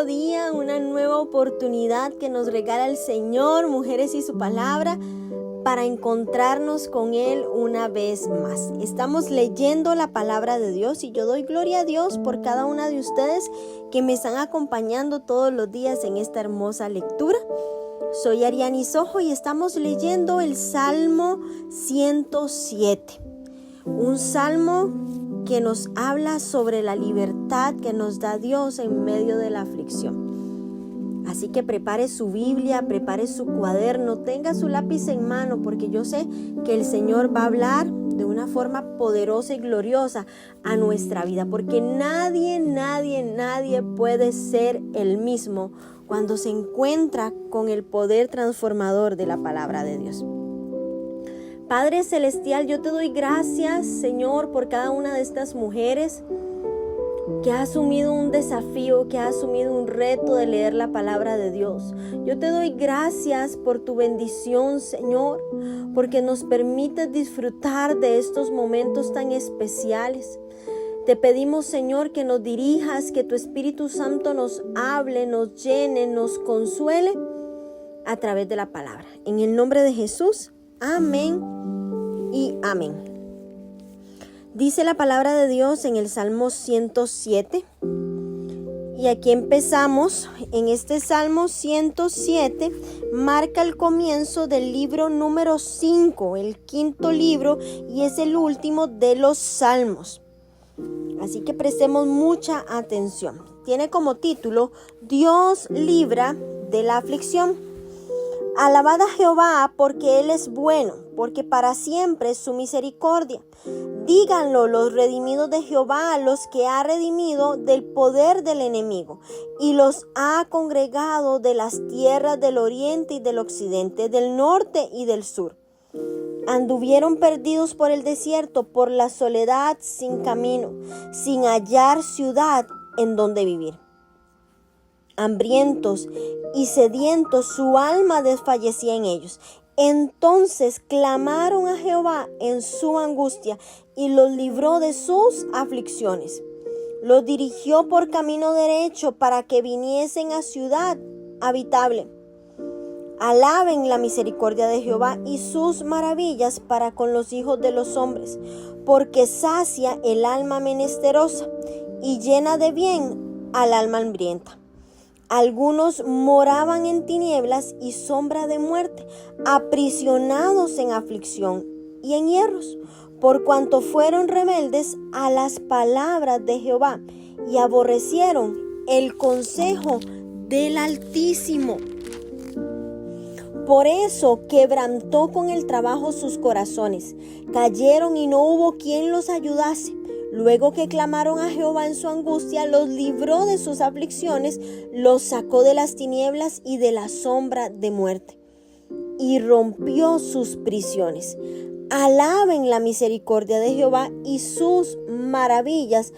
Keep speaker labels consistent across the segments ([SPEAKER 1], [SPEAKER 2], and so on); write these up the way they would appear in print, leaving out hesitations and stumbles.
[SPEAKER 1] día, una nueva oportunidad que nos regala el Señor, mujeres y su palabra, para encontrarnos con Él una vez más. Estamos leyendo la palabra de Dios y yo doy gloria a Dios por cada una de ustedes que me están acompañando todos los días en esta hermosa lectura. Soy Ariani Sojo y estamos leyendo el Salmo 107, un salmo que nos habla sobre la libertad que nos da Dios en medio de la aflicción. Así que prepare su Biblia, prepare su cuaderno, tenga su lápiz en mano, porque yo sé que el Señor va a hablar de una forma poderosa y gloriosa a nuestra vida, porque nadie puede ser el mismo cuando se encuentra con el poder transformador de la palabra de Dios. Padre Celestial, yo te doy gracias, Señor, por cada una de estas mujeres que ha asumido un desafío, que ha asumido un reto de leer la palabra de Dios. Yo te doy gracias por tu bendición, Señor, porque nos permites disfrutar de estos momentos tan especiales. Te pedimos, Señor, que nos dirijas, que tu Espíritu Santo nos hable, nos llene, nos consuele a través de la palabra. En el nombre de Jesús, amén y amén. Dice la palabra de Dios en el Salmo 107. Y aquí empezamos. En este Salmo 107 marca el comienzo del libro número 5, el quinto libro, y es el último de los Salmos. Así que prestemos mucha atención. Tiene como título: Dios libra de la aflicción. Alabad a Jehová porque Él es bueno, porque para siempre es su misericordia. Díganlo los redimidos de Jehová, los que ha redimido del poder del enemigo, y los ha congregado de las tierras del oriente y del occidente, del norte y del sur. Anduvieron perdidos por el desierto, por la soledad sin camino, sin hallar ciudad en donde vivir. Hambrientos y sedientos, su alma desfallecía en ellos. Entonces clamaron a Jehová en su angustia y los libró de sus aflicciones. Los dirigió por camino derecho para que viniesen a ciudad habitable. Alaben la misericordia de Jehová y sus maravillas para con los hijos de los hombres, porque sacia el alma menesterosa y llena de bien al alma hambrienta. Algunos moraban en tinieblas y sombra de muerte, aprisionados en aflicción y en hierros, por cuanto fueron rebeldes a las palabras de Jehová y aborrecieron el consejo del Altísimo. Por eso quebrantó con el trabajo sus corazones, cayeron y no hubo quien los ayudase. Luego que clamaron a Jehová en su angustia, los libró de sus aflicciones, los sacó de las tinieblas y de la sombra de muerte, y rompió sus prisiones. Alaben la misericordia de Jehová y sus maravillas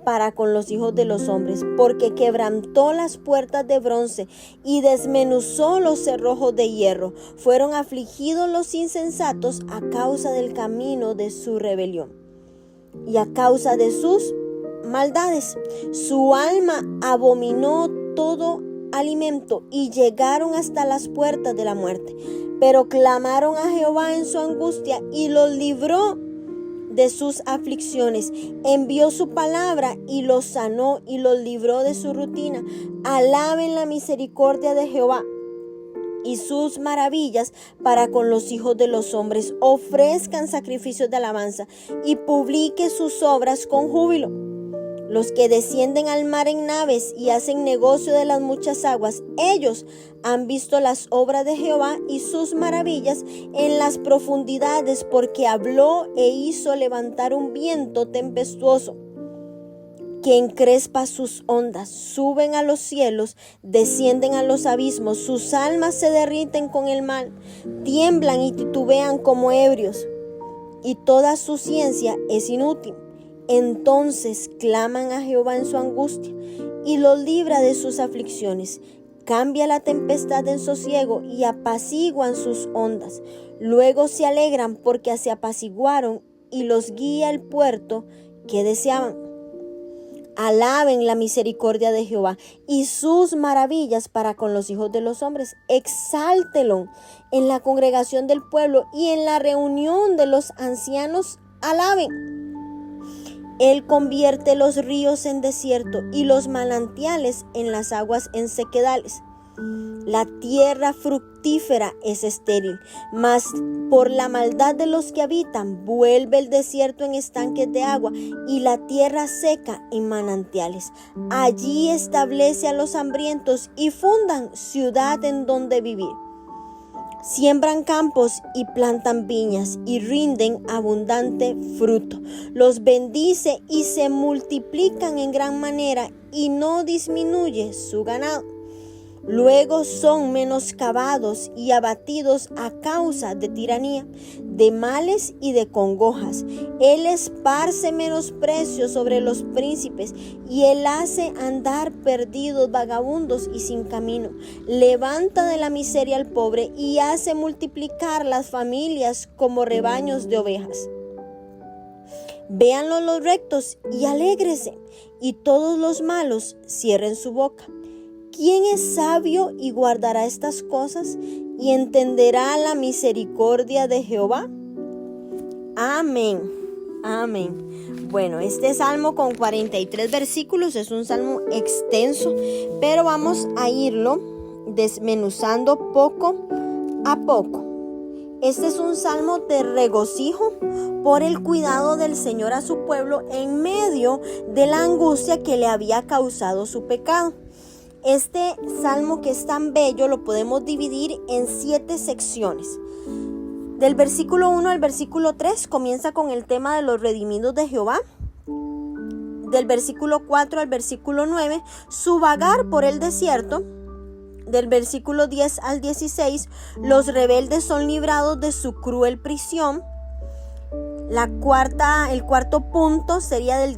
[SPEAKER 1] para con los hijos de los hombres, porque quebrantó las puertas de bronce y desmenuzó los cerrojos de hierro. Fueron afligidos los insensatos a causa del camino de su rebelión y a causa de sus maldades. Su alma abominó todo alimento y llegaron hasta las puertas de la muerte. Pero clamaron a Jehová en su angustia y los libró de sus aflicciones. Envió su palabra y los sanó y los libró de su rutina. Alaben la misericordia de Jehová y sus maravillas para con los hijos de los hombres. Ofrezcan sacrificios de alabanza y publique sus obras con júbilo. Los que descienden al mar en naves y hacen negocio de las muchas aguas, ellos han visto las obras de Jehová y sus maravillas en las profundidades, porque habló e hizo levantar un viento tempestuoso que encrespa sus ondas. Suben a los cielos, descienden a los abismos, sus almas se derriten con el mal, tiemblan y titubean como ebrios, y toda su ciencia es inútil. Entonces claman a Jehová en su angustia y los libra de sus aflicciones. Cambia la tempestad en sosiego y apaciguan sus ondas. Luego se alegran porque se apaciguaron y los guía el puerto que deseaban. Alaben la misericordia de Jehová y sus maravillas para con los hijos de los hombres. Exáltelo en la congregación del pueblo y en la reunión de los ancianos. Alaben. Él convierte los ríos en desierto y los manantiales en las aguas en sequedales. La tierra fructífera es estéril, mas por la maldad de los que habitan, vuelve el desierto en estanques de agua y la tierra seca en manantiales. Allí establece a los hambrientos y fundan ciudad en donde vivir. Siembran campos y plantan viñas y rinden abundante fruto. Los bendice y se multiplican en gran manera y no disminuye su ganado. Luego son menoscabados y abatidos a causa de tiranía, de males y de congojas. Él esparce menosprecio sobre los príncipes y él hace andar perdidos, vagabundos y sin camino. Levanta de la miseria al pobre y hace multiplicar las familias como rebaños de ovejas. Véanlo los rectos y alégrese, y todos los malos cierren su boca. ¿Quién es sabio y guardará estas cosas y entenderá la misericordia de Jehová? Amén. Amén. Bueno, este salmo con 43 versículos es un salmo extenso, pero vamos a irlo desmenuzando poco a poco. Este es un salmo de regocijo por el cuidado del Señor a su pueblo en medio de la angustia que le había causado su pecado. Este salmo, que es tan bello, lo podemos dividir en 7 secciones. Del versículo 1 al versículo 3 comienza con el tema de los redimidos de Jehová. Del versículo 4 al versículo 9, su vagar por el desierto. Del versículo 10 al 16, los rebeldes son librados de su cruel prisión. El cuarto punto sería del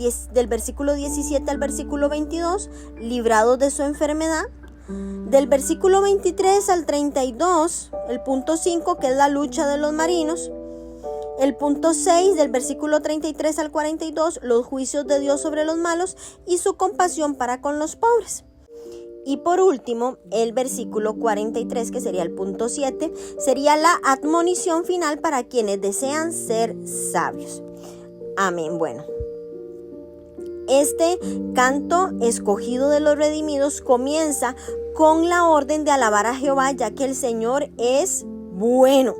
[SPEAKER 1] versículo 17 al versículo 22, librados de su enfermedad. Del versículo 23 al 32, el punto 5, que es la lucha de los marinos. El punto 6, del versículo 33 al 42, los juicios de Dios sobre los malos y su compasión para con los pobres. Y por último, el versículo 43, que sería el punto 7, sería la admonición final para quienes desean ser sabios. Amén. Bueno, este canto escogido de los redimidos comienza con la orden de alabar a Jehová, ya que el Señor es bueno,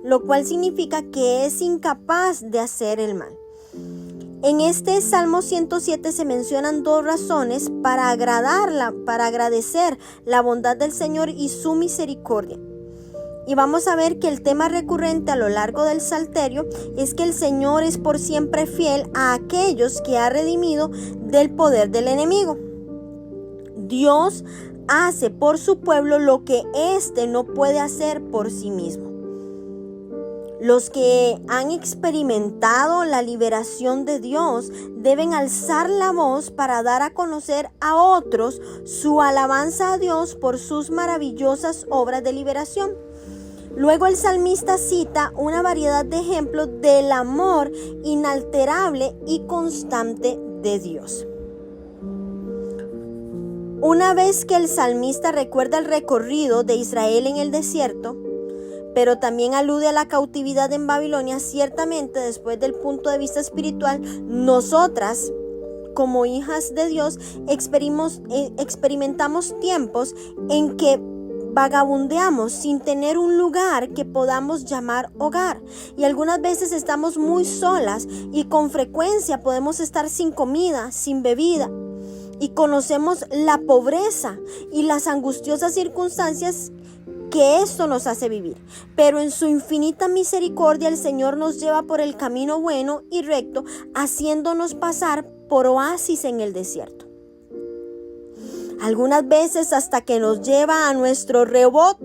[SPEAKER 1] lo cual significa que es incapaz de hacer el mal. En este Salmo 107 se mencionan 2 razones para agradecer la bondad del Señor y su misericordia. Y vamos a ver que el tema recurrente a lo largo del Salterio es que el Señor es por siempre fiel a aquellos que ha redimido del poder del enemigo. Dios hace por su pueblo lo que éste no puede hacer por sí mismo. Los que han experimentado la liberación de Dios deben alzar la voz para dar a conocer a otros su alabanza a Dios por sus maravillosas obras de liberación. Luego el salmista cita una variedad de ejemplos del amor inalterable y constante de Dios. Una vez que el salmista recuerda el recorrido de Israel en el desierto, pero también alude a la cautividad en Babilonia, ciertamente después del punto de vista espiritual, nosotras, como hijas de Dios, experimentamos tiempos en que vagabundeamos sin tener un lugar que podamos llamar hogar. Y algunas veces estamos muy solas y con frecuencia podemos estar sin comida, sin bebida. Y conocemos la pobreza y las angustiosas circunstancias que esto nos hace vivir, pero en su infinita misericordia el Señor nos lleva por el camino bueno y recto, haciéndonos pasar por oasis en el desierto. Algunas veces hasta que nos lleva a nuestro Rehoboth.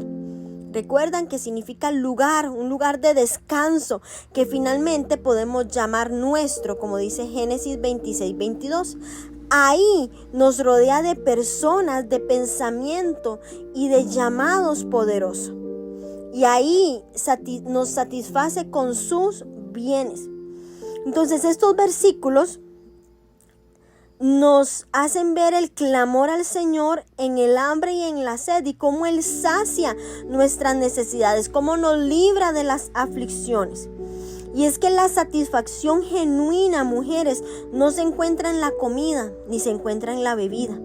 [SPEAKER 1] Recuerdan que significa lugar, un lugar de descanso que finalmente podemos llamar nuestro, como dice Génesis 26:22. Ahí nos rodea de personas, de pensamiento y de llamados poderosos. Y ahí nos satisface con sus bienes. Entonces estos versículos nos hacen ver el clamor al Señor en el hambre y en la sed, y cómo Él sacia nuestras necesidades, cómo nos libra de las aflicciones. Y es que la satisfacción genuina, mujeres, no se encuentra en la comida, ni se encuentra en la bebida.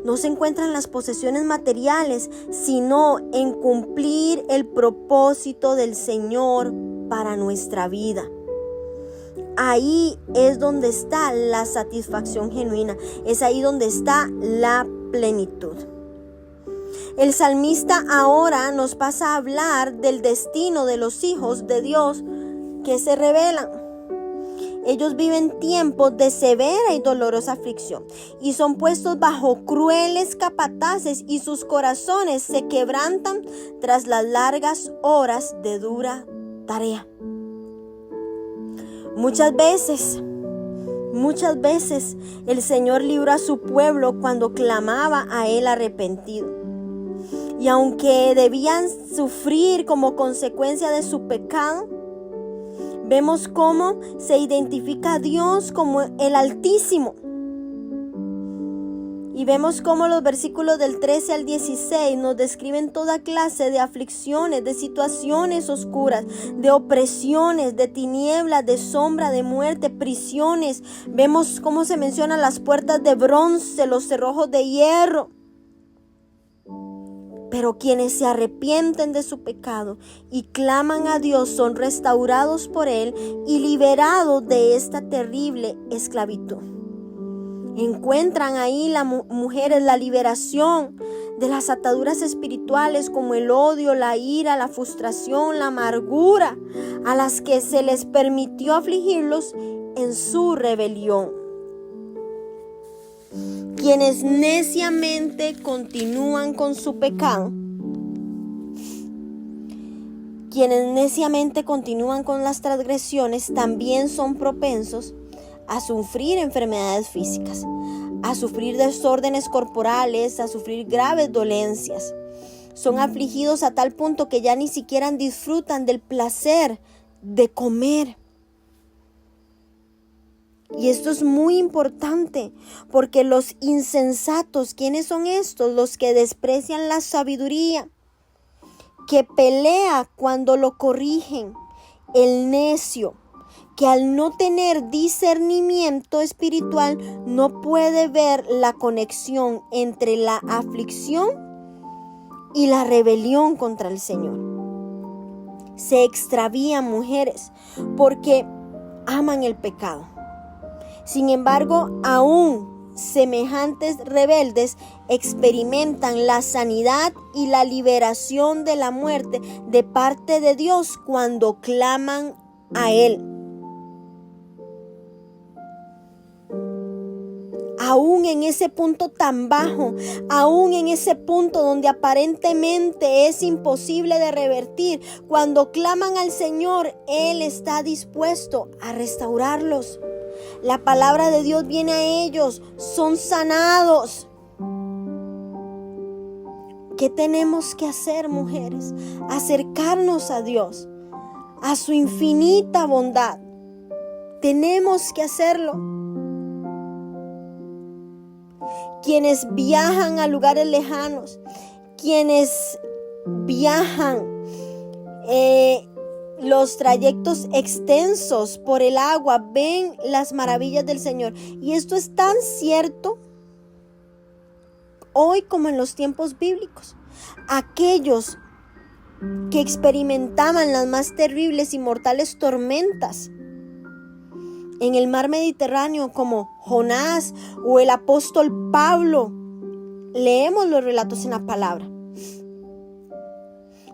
[SPEAKER 1] No se encuentra en las posesiones materiales, sino en cumplir el propósito del Señor para nuestra vida. Ahí es donde está la satisfacción genuina, es ahí donde está la plenitud. El salmista ahora nos pasa a hablar del destino de los hijos de Dios que se rebelan. Ellos viven tiempos de severa y dolorosa aflicción y son puestos bajo crueles capataces, y sus corazones se quebrantan tras las largas horas de dura tarea. Muchas veces el Señor libró a su pueblo cuando clamaba a Él arrepentido. Y aunque debían sufrir como consecuencia de su pecado, vemos cómo se identifica a Dios como el Altísimo. Y vemos cómo los versículos del 13 al 16 nos describen toda clase de aflicciones, de situaciones oscuras, de opresiones, de tinieblas, de sombra, de muerte, prisiones. Vemos cómo se mencionan las puertas de bronce, los cerrojos de hierro. Pero quienes se arrepienten de su pecado y claman a Dios son restaurados por Él y liberados de esta terrible esclavitud. Encuentran ahí las mujeres la liberación de las ataduras espirituales como el odio, la ira, la frustración, la amargura, a las que se les permitió afligirlos en su rebelión. Quienes neciamente continúan con su pecado, quienes neciamente continúan con las transgresiones, también son propensos a sufrir enfermedades físicas, a sufrir desórdenes corporales, a sufrir graves dolencias. Son afligidos a tal punto que ya ni siquiera disfrutan del placer de comer. Y esto es muy importante, porque los insensatos, ¿quiénes son estos? Los que desprecian la sabiduría, que pelea cuando lo corrigen, el necio, que al no tener discernimiento espiritual no puede ver la conexión entre la aflicción y la rebelión contra el Señor. Se extravían, mujeres, porque aman el pecado. Sin embargo, aún semejantes rebeldes experimentan la sanidad y la liberación de la muerte de parte de Dios cuando claman a Él. Aún en ese punto tan bajo, aún en ese punto donde aparentemente es imposible de revertir, cuando claman al Señor, Él está dispuesto a restaurarlos. La palabra de Dios viene a ellos, son sanados. ¿Qué tenemos que hacer, mujeres? Acercarnos a Dios, a su infinita bondad. Tenemos que hacerlo. Quienes viajan a lugares lejanos, quienes viajan los trayectos extensos por el agua, ven las maravillas del Señor. Y esto es tan cierto hoy como en los tiempos bíblicos. Aquellos que experimentaban las más terribles y mortales tormentas en el mar Mediterráneo, como Jonás o el apóstol Pablo, leemos los relatos en la palabra.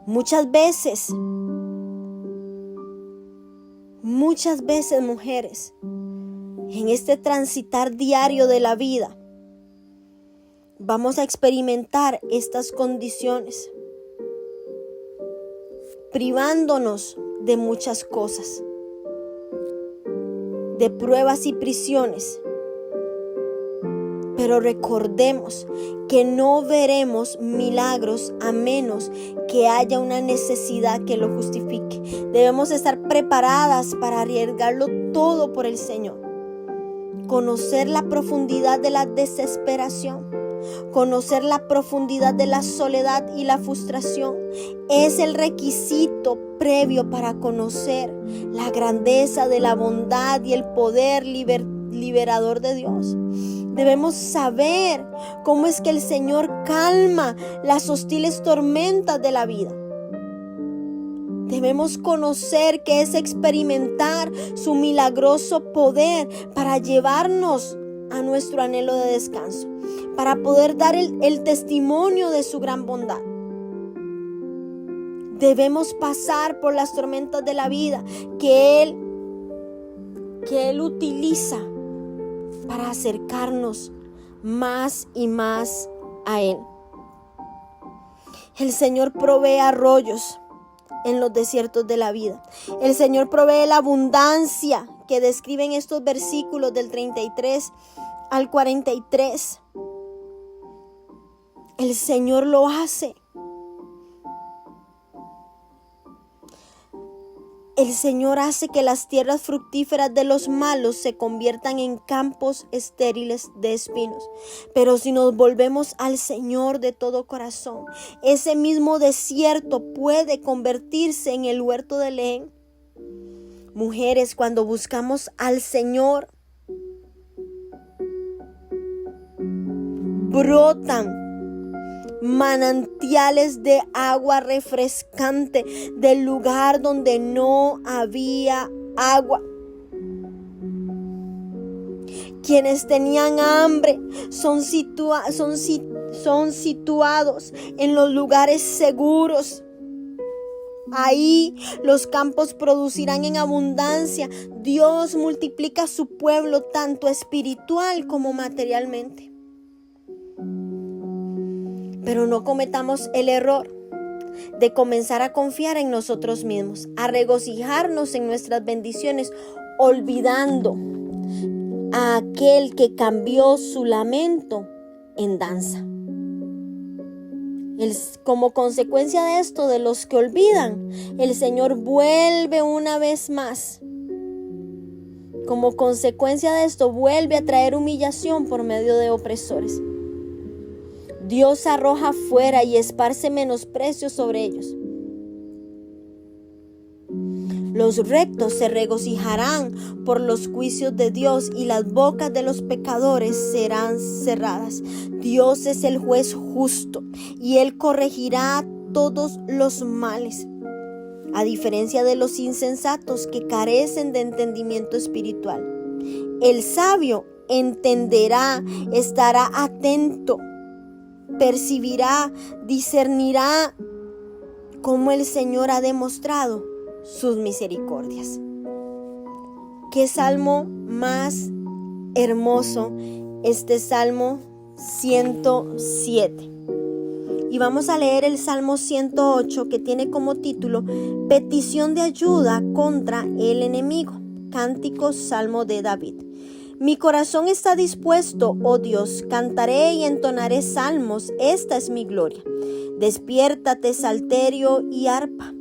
[SPEAKER 1] Muchas veces, mujeres, en este transitar diario de la vida, vamos a experimentar estas condiciones, privándonos de muchas cosas, de pruebas y prisiones. Pero recordemos que no veremos milagros a menos que haya una necesidad que lo justifique. Debemos estar preparadas para arriesgarlo todo por el Señor. conocer la profundidad de la desesperación, conocer la profundidad de la soledad y la frustración es el requisito previo para conocer la grandeza de la bondad y el poder liberador de Dios. Debemos saber cómo es que el Señor calma las hostiles tormentas de la vida. Debemos conocer qué es experimentar su milagroso poder para llevarnos a nuestro anhelo de descanso, para poder dar el testimonio de su gran bondad. Debemos pasar por las tormentas de la vida que Él utiliza para acercarnos más y más a Él. El Señor provee arroyos en los desiertos de la vida. El Señor provee la abundancia que describen estos versículos del 33 al 43. El Señor lo hace. El Señor hace que las tierras fructíferas de los malos se conviertan en campos estériles de espinos. Pero si nos volvemos al Señor de todo corazón, ese mismo desierto puede convertirse en el huerto del Edén. Mujeres, cuando buscamos al Señor, brotan manantiales de agua refrescante del lugar donde no había agua. Quienes tenían hambre son situados en los lugares seguros. Ahí los campos producirán en abundancia. Dios multiplica su pueblo tanto espiritual como materialmente. Pero no cometamos el error de comenzar a confiar en nosotros mismos, a regocijarnos en nuestras bendiciones, olvidando a aquel que cambió su lamento en danza. Como consecuencia de esto, de los que olvidan, el Señor vuelve una vez más. Como consecuencia de esto, vuelve a traer humillación por medio de opresores. Dios arroja fuera y esparce menosprecio sobre ellos. Los rectos se regocijarán por los juicios de Dios y las bocas de los pecadores serán cerradas. Dios es el juez justo y Él corregirá todos los males. A diferencia de los insensatos que carecen de entendimiento espiritual, el sabio entenderá, estará atento, percibirá, discernirá cómo el Señor ha demostrado sus misericordias. Qué salmo más hermoso este Salmo 107. Y vamos a leer el Salmo 108, que tiene como título Petición de ayuda contra el enemigo. Cántico Salmo de David. Mi corazón está dispuesto, oh Dios, cantaré y entonaré salmos, esta es mi gloria. Despiértate, salterio y arpa.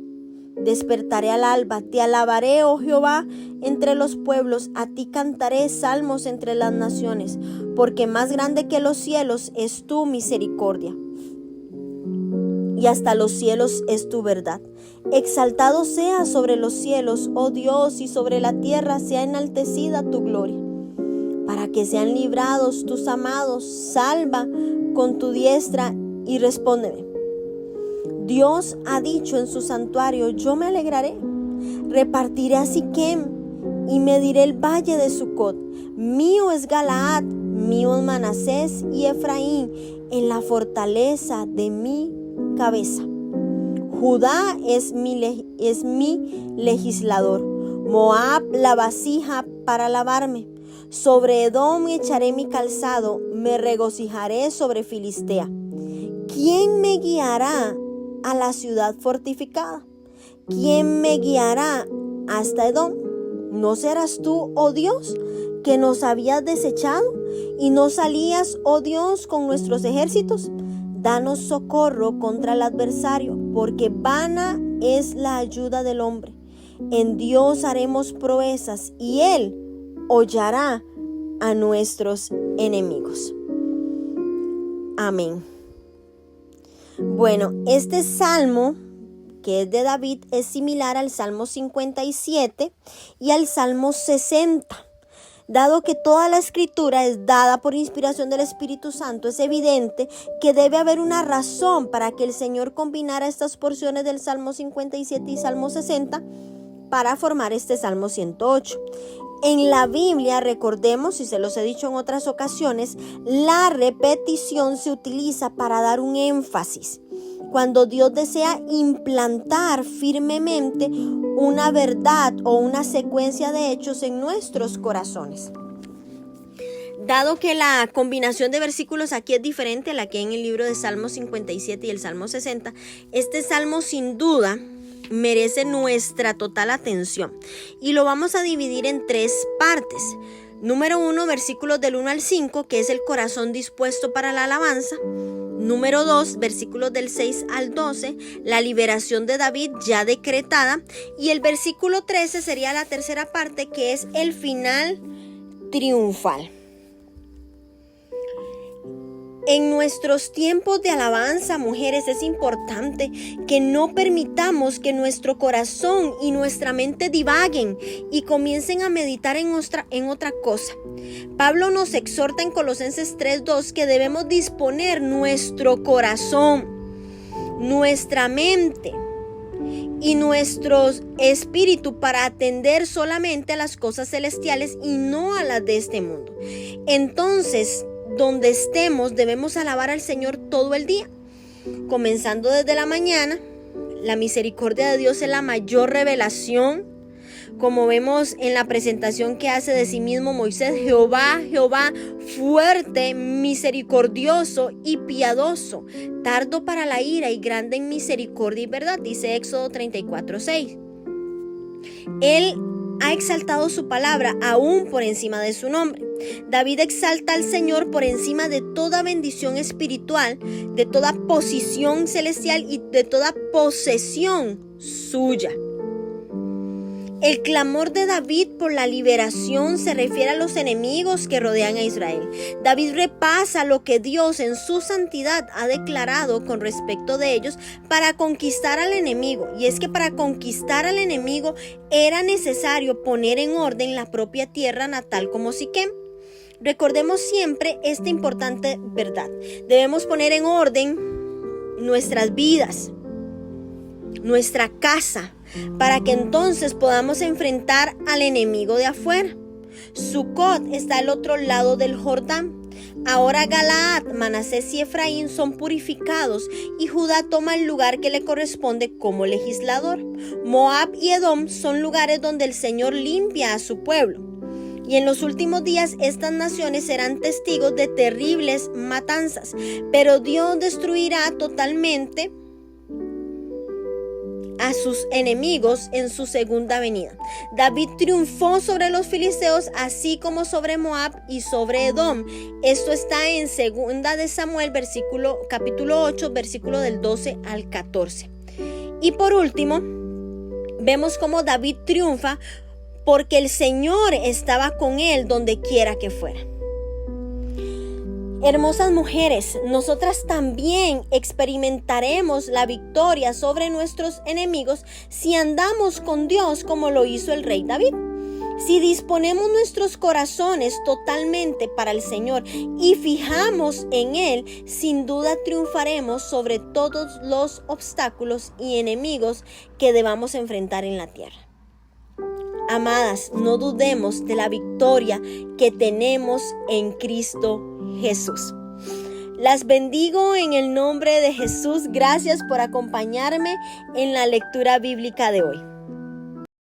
[SPEAKER 1] Despertaré al alba, te alabaré, oh Jehová, entre los pueblos, a ti cantaré salmos entre las naciones, porque más grande que los cielos es tu misericordia, y hasta los cielos es tu verdad. Exaltado sea sobre los cielos, oh Dios, y sobre la tierra sea enaltecida tu gloria. Para que sean librados tus amados, salva con tu diestra y respóndeme. Dios ha dicho en su santuario, yo me alegraré. Repartiré a Siquem y mediré el valle de Sucot. Mío es Galaad, mío es Manasés y Efraín, en la fortaleza de mi cabeza. Judá es mi legislador. Moab la vasija para lavarme. Sobre Edom echaré mi calzado, me regocijaré sobre Filistea. ¿Quién me guiará a la ciudad fortificada? ¿Quién me guiará hasta Edom? ¿No serás tú, oh Dios, que nos habías desechado y no salías, oh Dios, con nuestros ejércitos? Danos socorro contra el adversario, porque vana es la ayuda del hombre. En Dios haremos proezas y Él hollará a nuestros enemigos. Amén. Bueno, este salmo, que es de David, es similar al Salmo 57 y al Salmo 60. Dado que toda la escritura es dada por inspiración del Espíritu Santo, es evidente que debe haber una razón para que el Señor combinara estas porciones del Salmo 57 y Salmo 60 para formar este Salmo 108. En la Biblia, recordemos, y se los he dicho en otras ocasiones, la repetición se utiliza para dar un énfasis. Cuando Dios desea implantar firmemente una verdad o una secuencia de hechos en nuestros corazones. Dado que la combinación de versículos aquí es diferente a la que hay en el libro de Salmo 57 y el Salmo 60, este salmo sin duda merece nuestra total atención y lo vamos a dividir en 3 partes. Número 1, versículos del 1 al 5, que es el corazón dispuesto para la alabanza. Número 2, versículos del 6 al 12, la liberación de David ya decretada. Y el versículo 13 sería la tercera parte, que es el final triunfal. En nuestros tiempos de alabanza, mujeres, es importante que no permitamos que nuestro corazón y nuestra mente divaguen y comiencen a meditar en otra cosa. Pablo nos exhorta en Colosenses 3:2 que debemos disponer nuestro corazón, nuestra mente y nuestro espíritu para atender solamente a las cosas celestiales y no a las de este mundo. Entonces, donde estemos, debemos alabar al Señor todo el día, comenzando desde la mañana. La misericordia de Dios es la mayor revelación, como vemos en la presentación que hace de sí mismo Moisés: Jehová, Jehová, fuerte, misericordioso y piadoso, tardo para la ira y grande en misericordia y verdad, dice Éxodo 34:6. Él ha exaltado su palabra aún por encima de su nombre. David exalta al Señor por encima de toda bendición espiritual, de toda posición celestial y de toda posesión suya. El clamor de David por la liberación se refiere a los enemigos que rodean a Israel. David repasa lo que Dios en su santidad ha declarado con respecto de ellos para conquistar al enemigo. Y es que para conquistar al enemigo era necesario poner en orden la propia tierra natal como Siquem. Recordemos siempre esta importante verdad. Debemos poner en orden nuestras vidas, nuestra casa, para que entonces podamos enfrentar al enemigo de afuera. Sucot está al otro lado del Jordán. Ahora Galaad, Manasés y Efraín son purificados y Judá toma el lugar que le corresponde como legislador. Moab y Edom son lugares donde el Señor limpia a su pueblo. Y en los últimos días estas naciones serán testigos de terribles matanzas, pero Dios destruirá totalmente a sus enemigos en su segunda venida. David triunfó sobre los filisteos, así como sobre Moab y sobre Edom. Esto está en 2 de Samuel, capítulo 8, versículo del 12 al 14. Y por último, vemos cómo David triunfa porque el Señor estaba con él donde quiera que fuera. Hermosas mujeres, nosotras también experimentaremos la victoria sobre nuestros enemigos si andamos con Dios como lo hizo el rey David. Si disponemos nuestros corazones totalmente para el Señor y fijamos en Él, sin duda triunfaremos sobre todos los obstáculos y enemigos que debamos enfrentar en la tierra. Amadas, no dudemos de la victoria que tenemos en Cristo Jesús. Las bendigo en el nombre de Jesús. Gracias por acompañarme en la lectura bíblica de hoy.